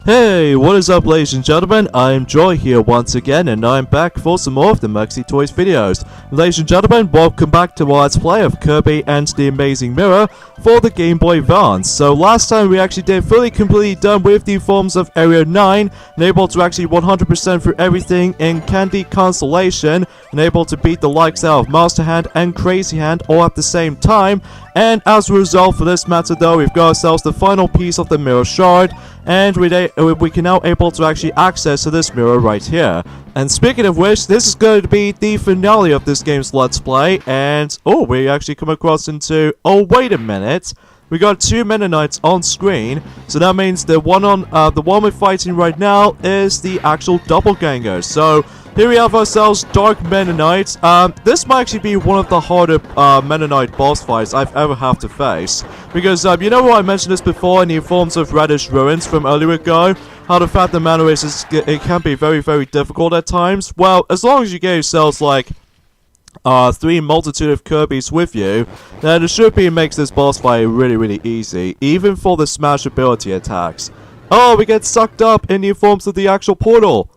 Hey, what is up ladies and gentlemen, I'm Joy here once again and I'm back for some more of the Maxi Toys videos. Ladies and gentlemen, welcome back to our Let's Play of Kirby and the Amazing Mirror for the Game Boy Advance. So last time we actually did completely done with the forms of Area 9 and able to actually 100% through everything in Candy Constellation and able to beat the likes out of Master Hand and Crazy Hand all at the same time. And as a result for this matter though, we've got ourselves the final piece of the mirror shard and we can now able to actually access to this mirror right here. And speaking of which, this is going to be the finale of this game's Let's Play. And we actually come across into, wait a minute, we got two Mennonites on screen, so that means the one we're fighting right now is the actual doppelganger. So here we have ourselves Dark Mennonite. This might actually be one of the harder Mennonite boss fights I've ever had to face. Because, you know what, I mentioned this before in the forms of Reddish Ruins from earlier ago, how the fact that Mennonites it can be very, very difficult at times. Well, as long as you get yourselves, like, 3 multitude of Kirbys with you, then it should be makes this boss fight really, really easy, even for the smash ability attacks. Oh, we get sucked up in the forms of the actual portal.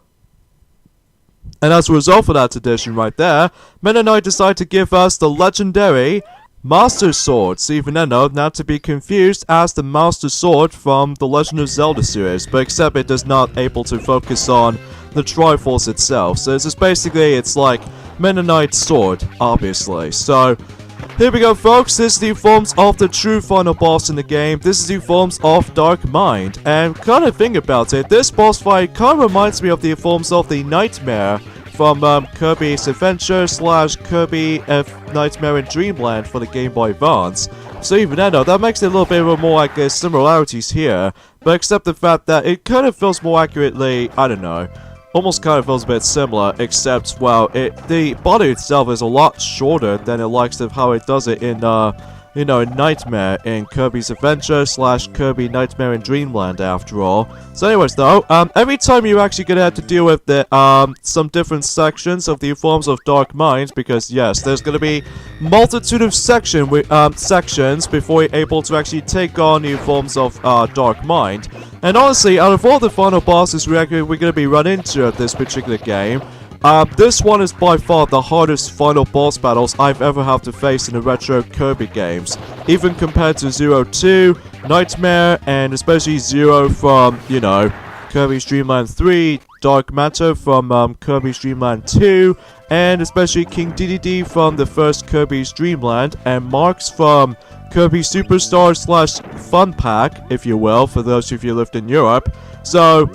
And as a result of that addition right there, Mennonite decided to give us the legendary Master Sword, even though not to be confused as the Master Sword from the Legend of Zelda series, but except it does not able to focus on the Triforce itself. So it's just basically, it's like Mennonite's sword, obviously. So here we go, folks. This is the forms of the true final boss in the game. This is the forms of Dark Mind. And kind of think about it, this boss fight kind of reminds me of the forms of the Nightmare from Kirby's Adventure / Kirby Nightmare in Dreamland for the Game Boy Advance. So even then, that makes it a little bit more like similarities here, but except the fact that it kind of feels more accurately, I don't know, almost kind of feels a bit similar, except, well, the body itself is a lot shorter than it likes of how it does it in, in Nightmare in Kirby's Adventure / Kirby Nightmare in Dreamland, after all. So anyways, though, every time you're actually gonna have to deal with the, some different sections of the forms of Dark Mind, because, yes, there's gonna be multitude of sections before you're able to actually take on new forms of, Dark Mind. And honestly, out of all the final bosses we're gonna be run into at this particular game, this one is by far the hardest final boss battles I've ever had to face in the retro Kirby games. Even compared to Zero 2, Nightmare, and especially Zero from, Kirby's Dream Land 3, Dark Matter from Kirby's Dream Land 2, and especially King Dedede from the first Kirby's Dream Land, and Marks from Kirby Superstar / Fun Pack, if you will, for those of you who lived in Europe. So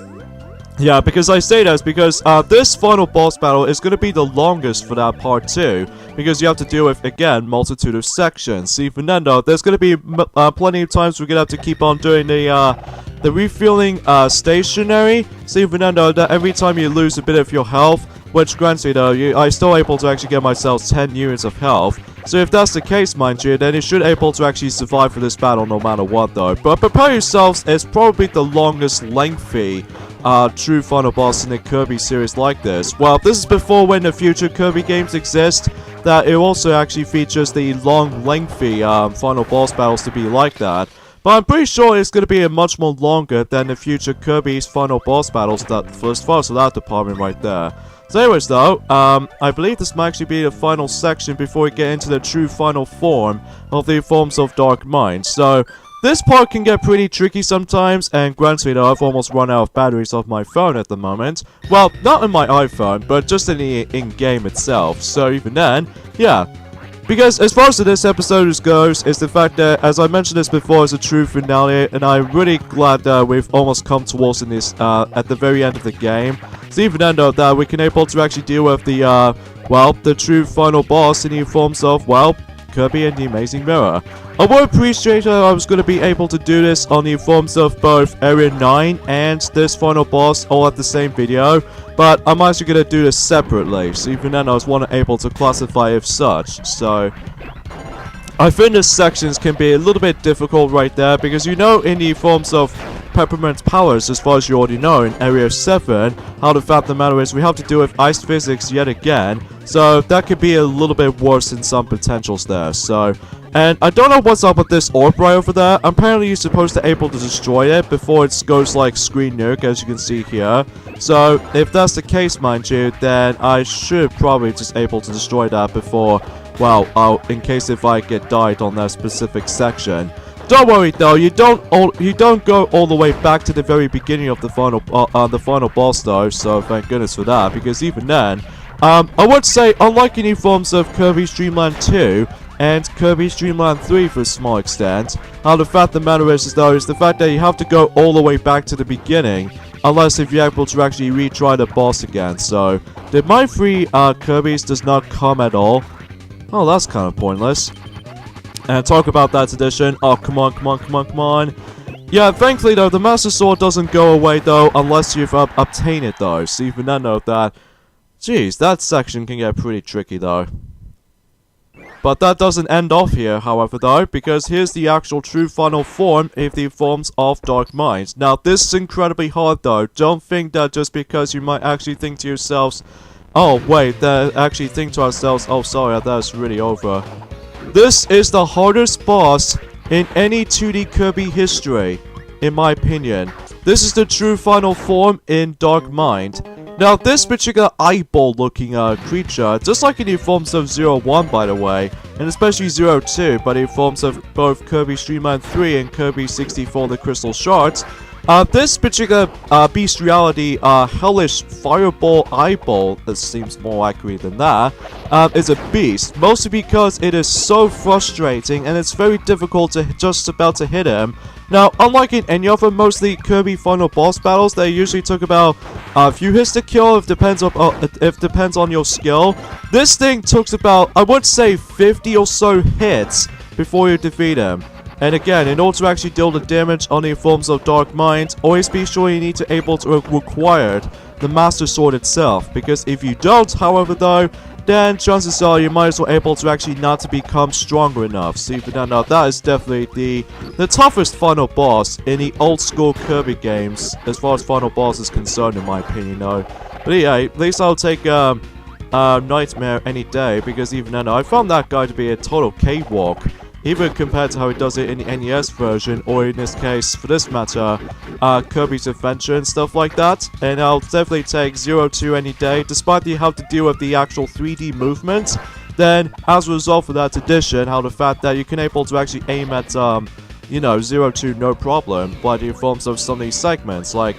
yeah, because I say that is because this final boss battle is going to be the longest for that part too, because you have to deal with, again, multitude of sections. Even then though, there's going to be plenty of times we're going to have to keep on doing the refueling stationary. So even then though, that every time you lose a bit of your health, which granted though, I'm still able to actually get myself 10 units of health. So if that's the case, mind you, then you should able to actually survive for this battle no matter what though. But prepare yourselves, it's probably the longest lengthy true final boss in the Kirby series like this. Well, this is before when the future Kirby games exist, that it also actually features the long, lengthy final boss battles to be like that. But I'm pretty sure it's going to be much more longer than the future Kirby's final boss battles as far as that department right there. So anyways though, I believe this might actually be the final section before we get into the true final form of the forms of Dark Mind. So this part can get pretty tricky sometimes, and granted though, I've almost run out of batteries off my phone at the moment. Well, not in my iPhone, but just in the in-game itself. So even then, yeah. Because as far as this episode goes, is the fact that, as I mentioned this before, it's a true finale, and I'm really glad that we've almost come towards in this, at the very end of the game. So even then though, that we can able to actually deal with the, the true final boss in the forms of, Kirby and the Amazing Mirror. I would appreciate I was going to be able to do this on the forms of both Area 9 and this final boss all at the same video, but I'm actually going to do this separately, so even then I was able to classify if such. So I think the sections can be a little bit difficult right there, because in the forms of Peppermint's powers, as far as you already know in Area 7, how the fact of the matter is we have to deal with ice physics yet again, so that could be a little bit worse in some potentials there. So And I don't know what's up with this orb right over there. Apparently you're supposed to able to destroy it before it goes like screen nuke, as you can see here. So if that's the case, mind you, then I should probably just able to destroy that before, well, in case if I get died on that specific section. Don't worry though, you don't go all the way back to the very beginning of the final boss though, so thank goodness for that, because even then, I would say, unlike any forms of Kirby's Dream Land 2 and Kirby's Dream Land 3 for a small extent, how the fact of the matter is though, is the fact that you have to go all the way back to the beginning, unless if you're able to actually retry the boss again. So, the Mind 3 Kirby's does not come at all. Oh, that's kind of pointless. And talk about that edition. Oh, come on, come on, come on, come on. Yeah, thankfully though, the Master Sword doesn't go away though, unless you've obtained it though. So even then note that, jeez, that section can get pretty tricky though. But that doesn't end off here, however though, because here's the actual true final form of the forms of Dark Mind. Now this is incredibly hard though. Don't think that just because you might actually think to yourselves, oh wait, actually think to ourselves, oh sorry, that's really over. This is the hardest boss in any 2D Kirby history, in my opinion. This is the true final form in Dark Mind. Now, this particular eyeball-looking creature, just like in the forms of 01, by the way, and especially 02, but in forms of both Kirby's Dream Land 3 and Kirby 64 The Crystal Shards, this particular bestiality, hellish fireball eyeball, that seems more accurate than that, is a beast. Mostly because it is so frustrating and it's very difficult to just about to hit him. Now, unlike in any other mostly Kirby final boss battles, they usually took about a few hits to kill if depends on your skill. This thing took about, I would say, 50 or so hits before you defeat him. And again, in order to actually deal the damage on the forms of Dark Mind, always be sure you need to able to require the Master Sword itself. Because if you don't, however though, then chances are you might as well able to actually not to become stronger enough. So even now, that is definitely the toughest final boss in the old school Kirby games, as far as final boss is concerned, in my opinion though. But yeah, at least I'll take Nightmare any day, because even then I found that guy to be a total cakewalk. Even compared to how it does it in the NES version, or in this case, for this matter, Kirby's Adventure and stuff like that. And I'll definitely take 02 any day, despite you have to deal with the actual 3D movement. Then, as a result of that addition, how the fact that you can able to actually aim at, you know, 02 no problem, but in forms of some of these segments, like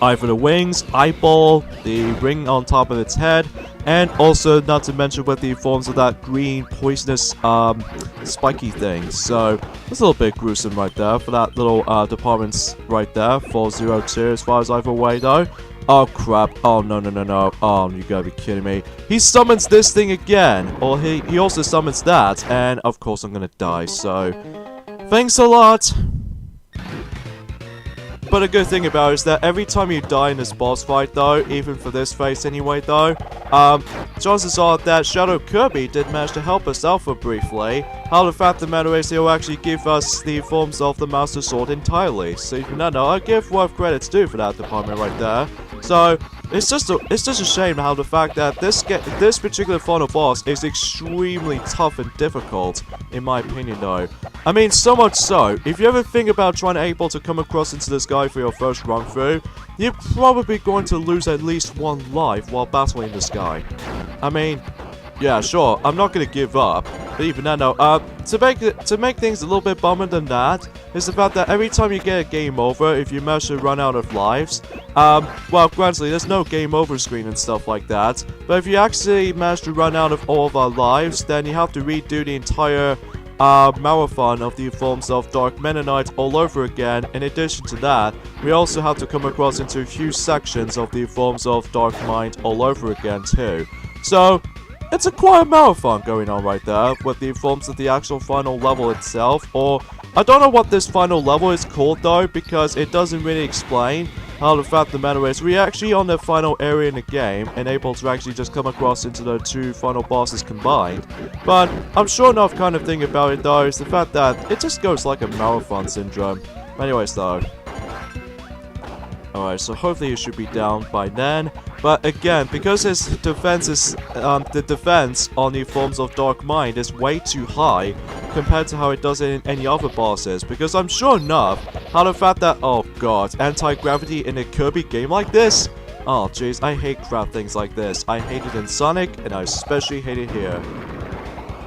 either the wings, eyeball, the ring on top of its head, and also not to mention with the forms of that green poisonous spiky thing. So it's a little bit gruesome right there for that little departments right there for 02 as far as I've away though. Oh crap, oh no no no no, oh you gotta be kidding me. He summons this thing again, or he also summons that, and of course I'm gonna die, so thanks a lot. But a good thing about it is that every time you die in this boss fight though, even for this phase anyway though, chances are that Shadow Kirby did manage to help us out for briefly. How the fact of the matter is he'll actually give us the forms of the Master Sword entirely. So even then, I give worth credits due for that department right there. So it's just a shame how the fact that this particular final boss is extremely tough and difficult, in my opinion though. I mean, so much so, if you ever think about trying to able to come across into this guy for your first run through, you're probably going to lose at least one life while battling this guy. I mean, yeah, sure, I'm not gonna give up, but even then, no, to make things a little bit bummer than that, is the fact that every time you get a game over, if you manage to run out of lives, well, granted, there's no game over screen and stuff like that, but if you actually manage to run out of all of our lives, then you have to redo the entire marathon of the forms of Dark Mennonite all over again. In addition to that, we also have to come across into a few sections of the forms of Dark Mind all over again too. So, it's a quiet marathon going on right there, with the forms of the actual final level itself, or I don't know what this final level is called though, because it doesn't really explain. How the fact of the matter is, we're actually on the final area in the game, and able to actually just come across into the two final bosses combined. But I'm sure enough kind of thing about it though, is the fact that it just goes like a marathon syndrome. Anyways though. Alright, so hopefully he should be down by then. But again, because his defense is, the defense on the forms of Dark Mind is way too high, compared to how it does in any other bosses, because I'm sure enough how the fact that, oh god, anti-gravity in a Kirby game like this? Oh jeez, I hate crap things like this. I hate it in Sonic, and I especially hate it here.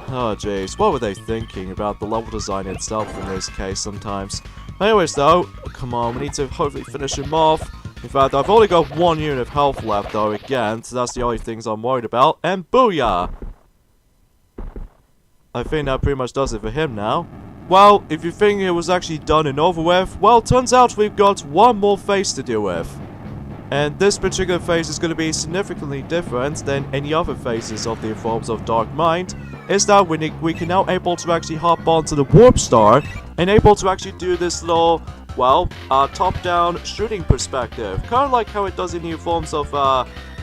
Oh jeez, what were they thinking about the level design itself in this case sometimes? Anyways though, come on, we need to hopefully finish him off. In fact, I've only got 1 unit of health left though again, so that's the only things I'm worried about. And booyah! I think that pretty much does it for him now. Well, if you think it was actually done and over with, well, turns out we've got one more phase to deal with. And this particular phase is going to be significantly different than any other phases of the forms of Dark Mind, is that we can now able to actually hop onto the Warp Star and able to actually do this little, well, top-down shooting perspective. Kind of like how it does in new forms of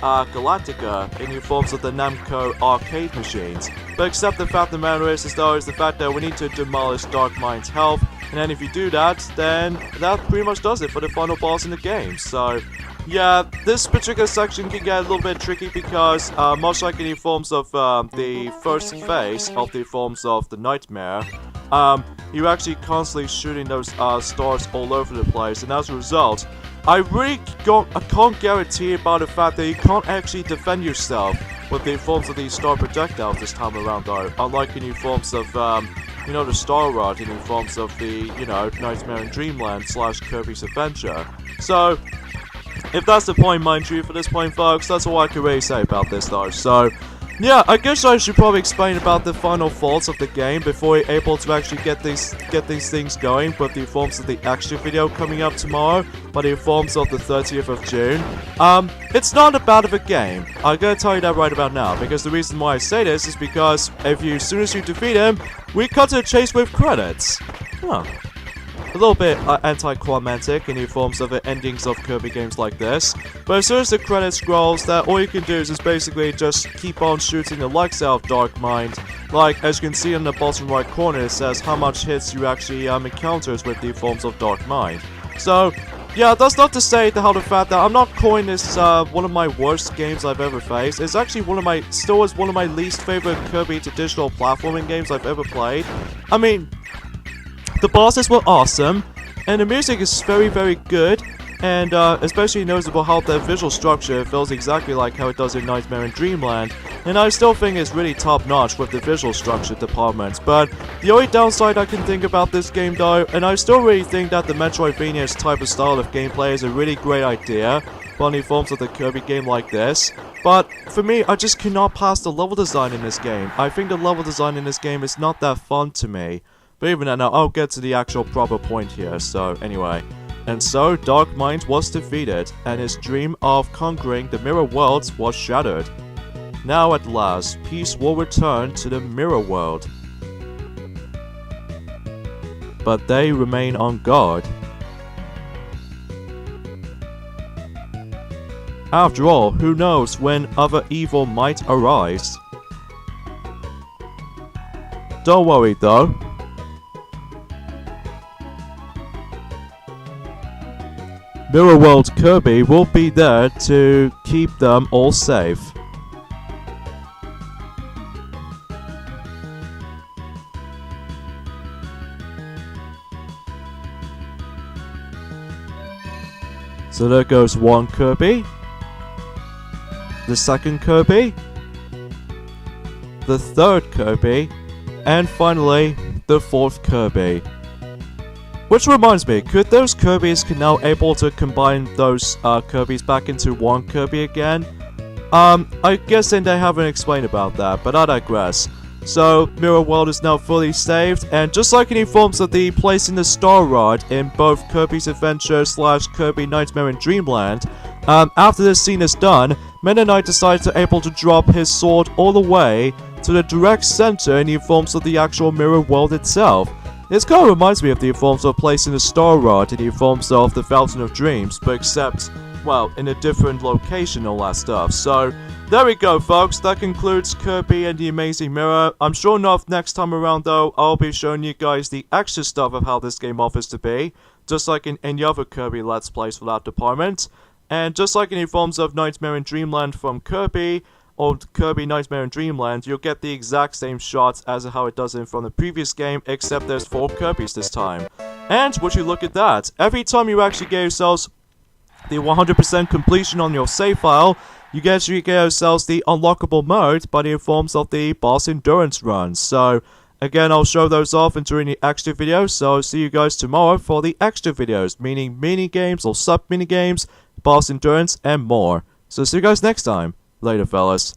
Galactica, in new forms of the Namco arcade machines. But except the fact of the matter is the fact that we need to demolish Dark Mind's health, and then if you do that, then that pretty much does it for the final boss in the game. So yeah, this particular section can get a little bit tricky because, much like in the forms of the first phase of the forms of the Nightmare, you're actually constantly shooting those stars all over the place, and as a result, I can't guarantee about the fact that you can't actually defend yourself with the forms of these star projectiles this time around though, unlike in the forms of, you know, the Star Rod, in the forms of the, you know, Nightmare in Dreamland / Kirby's Adventure. So, if that's the point, mind you, for this point, folks, that's all I can really say about this, though. So, yeah, I guess I should probably explain about the final faults of the game before you're able to actually get these things going with the forms of the extra video coming up tomorrow, by the forms of the 30th of June. It's not that bad of a game. I'm gonna tell you that right about now, because the reason why I say this is because as soon as you defeat him, we cut to the chase with credits. Huh. A little bit anticlimactic in the forms of the endings of Kirby games like this, but as soon as the credits scrolls, that all you can do is basically just keep on shooting the likes out of Dark Mind. Like, as you can see in the bottom right corner, it says how much hits you actually encounters with the forms of Dark Mind. So, yeah, that's not to say how the fact that I'm not calling this one of my worst games I've ever faced. It's actually still is one of my least favorite Kirby to digital platforming games I've ever played. I mean, the bosses were awesome, and the music is very, very good, and especially noticeable how the visual structure feels exactly like how it does in Nightmare in Dreamland, and I still think it's really top-notch with the visual structure department. But the only downside I can think about this game though, and I still really think that the Metroidvania type of style of gameplay is a really great idea for any forms of the Kirby game like this, but for me, I just cannot pass the level design in this game. I think the level design in this game is not that fun to me. But even then, I'll get to the actual proper point here, so anyway. And so, Dark Mind was defeated, and his dream of conquering the Mirror World was shattered. Now at last, peace will return to the Mirror World. But they remain on guard. After all, who knows when other evil might arise? Don't worry though. Mirror World Kirby will be there to keep them all safe. So there goes one Kirby, the second Kirby, the third Kirby, and finally the fourth Kirby. Which reminds me, could those Kirbys now able to combine those Kirbys back into one Kirby again? I guess then they haven't explained about that, but I digress. So, Mirror World is now fully saved, and just like in the forms of the placing the Star Rod in both Kirby's Adventure / Kirby Nightmare in Dreamland, after this scene is done, Meta Knight decides to able to drop his sword all the way to the direct center in the forms of the actual Mirror World itself. This kind of reminds me of the forms of placing the Star Rod in the forms of the Fountain of Dreams, but except, well, in a different location and all that stuff. So, there we go folks, that concludes Kirby and the Amazing Mirror. I'm sure enough next time around though, I'll be showing you guys the extra stuff of how this game offers to be, just like in any other Kirby Let's Plays for that department. And just like in the forms of Nightmare in Dreamland from Kirby, on Kirby Nightmare in Dreamland, you'll get the exact same shots as how it does in from the previous game, except there's 4 Kirbys this time. And would you look at that, every time you actually get yourselves the 100% completion on your save file, you get yourselves the unlockable mode by the forms of the boss endurance runs. So again, I'll show those off during the extra videos, so I'll see you guys tomorrow for the extra videos, meaning mini games or sub mini games, boss endurance, and more. So see you guys next time. Later, fellas.